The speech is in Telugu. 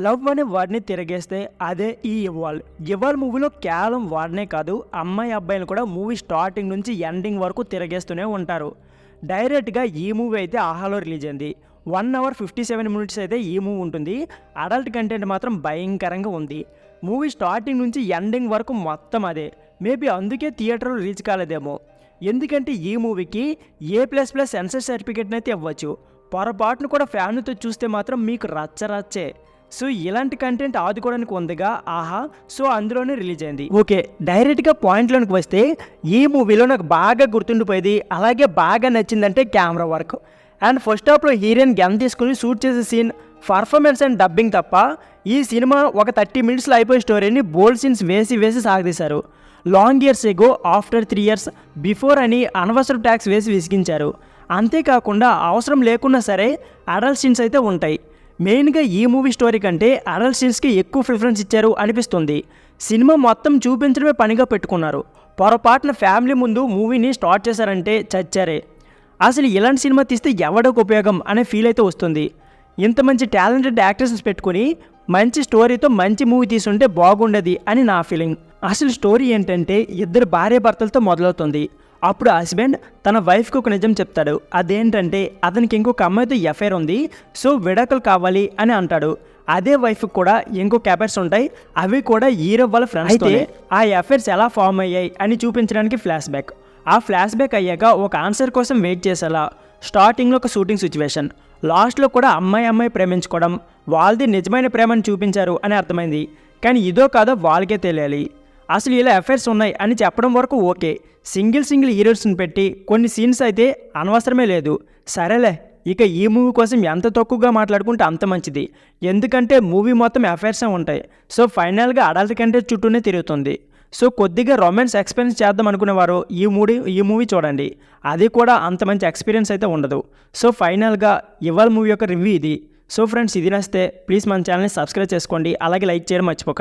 లవ్ అనే వర్డ్ని తిరగేస్తే అదే ఈ ఇవాల్వ్. ఇవాల్వ్ మూవీలో కేవలం వాడినే కాదు, అమ్మాయి అబ్బాయిలు కూడా మూవీ స్టార్టింగ్ నుంచి ఎండింగ్ వరకు తిరగేస్తూనే ఉంటారు. డైరెక్ట్గా ఈ మూవీ అయితే ఆహాలో రిలీజ్ అయింది. 1 hour 57 minutes అయితే ఈ మూవీ ఉంటుంది. అడల్ట్ కంటెంట్ మాత్రం భయంకరంగా ఉంది. మూవీ స్టార్టింగ్ నుంచి ఎండింగ్ వరకు మొత్తం అదే. మేబీ అందుకే థియేటర్లో రీచ్ కాలేదేమో. ఎందుకంటే ఈ మూవీకి A++ సెన్సార్ సర్టిఫికేట్ని అయితే ఇవ్వచ్చు. పొరపాటును కూడా ఫ్యాన్తో చూస్తే మాత్రం మీకు రచ్చరచ్చే. సో ఇలాంటి కంటెంట్ ఆదుకోవడానికి ఉందిగా ఆహా, సో అందులోనే రిలీజ్ అయింది. ఓకే, డైరెక్ట్గా పాయింట్లోనికి వస్తే ఈ మూవీలో నాకు బాగా గుర్తుండిపోయేది, అలాగే బాగా నచ్చిందంటే కెమెరా వర్క్. అండ్ ఫస్ట్ హాఫ్లో హీరోయిన్ గన్ తీసుకుని షూట్ చేసే సీన్, పర్ఫార్మెన్స్ అండ్ డబ్బింగ్ తప్ప ఈ సినిమా ఒక 30 minutesలో అయిపోయే స్టోరీని బోల్డ్ సీన్స్ వేసి సాగదీశారు. Long years ago, after 3 years before అని అనవసరం ట్యాక్స్ వేసి విసిగించారు. అంతేకాకుండా అవసరం లేకున్నా సరే అడల్ట్ సీన్స్ అయితే ఉంటాయి. మెయిన్గా ఈ మూవీ స్టోరీ కంటే అడల్ట్ సీన్స్కి ఎక్కువ ప్రిఫరెన్స్ ఇచ్చారు అనిపిస్తుంది. సినిమా మొత్తం చూపించడమే పనిగా పెట్టుకున్నారు. పొరపాటున ఫ్యామిలీ ముందు మూవీని స్టార్ట్ చేశారంటే చచ్చారే. అసలు ఇలాంటి సినిమా తీస్తే ఎవడకు ఉపయోగం అనే ఫీల్ అయితే వస్తుంది. ఇంత మంచి టాలెంటెడ్ యాక్టర్స్ పెట్టుకుని మంచి స్టోరీతో మంచి మూవీ తీసుంటే బాగుండేది అని నా ఫీలింగ్. అసలు స్టోరీ ఏంటంటే, ఇద్దరు భార్యాభర్తలతో మొదలవుతుంది. అప్పుడు హస్బెండ్ తన వైఫ్కి ఒక నిజం చెప్తాడు. అదేంటంటే అతనికి ఇంకొక అమ్మాయితో ఎఫైర్ ఉంది, సో విడాకులు కావాలి అని అంటాడు. అదే వైఫ్కి కూడా ఇంకొక అఫైర్స్ ఉంటాయి, అవి కూడా హీరో వాళ్ళ ఫ్రెండ్స్. అయితే ఆ అఫైర్స్ ఎలా ఫామ్ అయ్యాయి అని చూపించడానికి ఫ్లాష్ బ్యాక్. ఆ ఫ్లాష్ బ్యాక్ అయ్యాక ఒక ఆన్సర్ కోసం వెయిట్ చేసేలా స్టార్టింగ్లో ఒక షూటింగ్ సిచ్యువేషన్, లాస్ట్లో కూడా అమ్మాయి ప్రేమించుకోవడం, వాళ్ళది నిజమైన ప్రేమను చూపించారు అని అర్థమైంది. కానీ ఇదో కాదో వాళ్ళకే తెలియాలి. అసలు ఇలా అఫైర్స్ ఉన్నాయి అని చెప్పడం వరకు ఓకే. సింగిల్ హీరోస్ని పెట్టి కొన్ని సీన్స్ అయితే అనవసరమే లేదు. సరేలే, ఇక ఈ మూవీ కోసం ఎంత తక్కువగా మాట్లాడుకుంటే అంత మంచిది. ఎందుకంటే మూవీ మొత్తం అఫైర్సే ఉంటాయి. సో ఫైనల్గా అడల్ట్ కంటెంట్ చుట్టూనే తిరుగుతుంది. సో కొద్దిగా రొమాన్స్ ఎక్స్పీరియన్స్ చేద్దాం అనుకునేవారు ఈ మూవీ చూడండి. అది కూడా అంత మంచి ఎక్స్పీరియన్స్ అయితే ఉండదు. సో ఫైనల్గా ఇవాళ మూవీ యొక్క రివ్యూ ఇది. సో ఫ్రెండ్స్, ఇది నచ్చితే ప్లీజ్ మన ఛానల్ని సబ్స్క్రైబ్ చేసుకోండి, అలాగే లైక్ చేయడం మర్చిపోకండి.